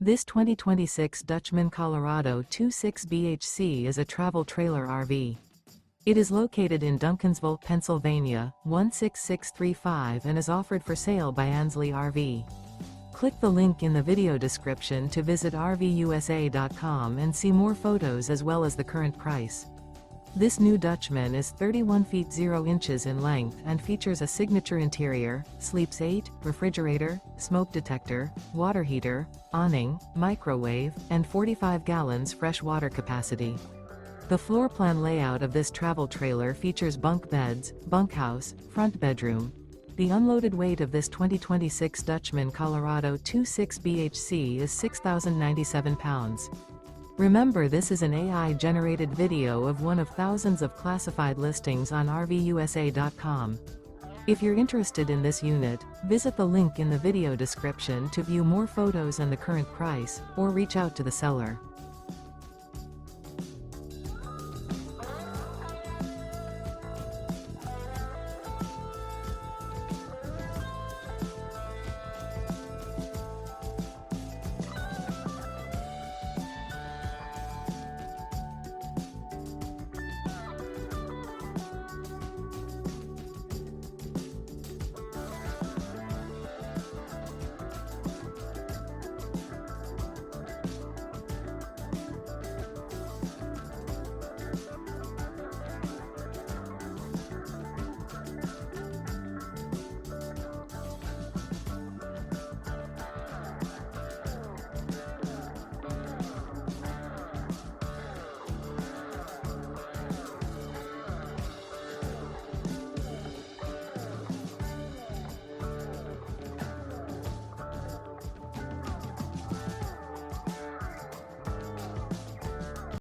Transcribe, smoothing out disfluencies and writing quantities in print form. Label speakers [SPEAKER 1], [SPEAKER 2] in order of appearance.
[SPEAKER 1] This 2026 Dutchmen Colorado 26 BHC is a travel trailer RV. It is located in Duncansville, Pennsylvania, 16635 and is offered for sale by Ansley RV. Click the link in the video description to visit RVUSA.com and see more photos as well as the current price. This new Dutchmen is 31 feet 0 inches in length and features a signature interior, sleeps 8, refrigerator, smoke detector, water heater, awning, microwave, and 45 gallons fresh water capacity. The floor plan layout of this travel trailer features bunk beds, bunkhouse, front bedroom. The unloaded weight of this 2026 Dutchmen Colorado 26 BHC is 6,097 pounds. Remember, this is an AI-generated video of one of thousands of classified listings on RVUSA.com. If you're interested in this unit, visit the link in the video description to view more photos and the current price, or reach out to the seller.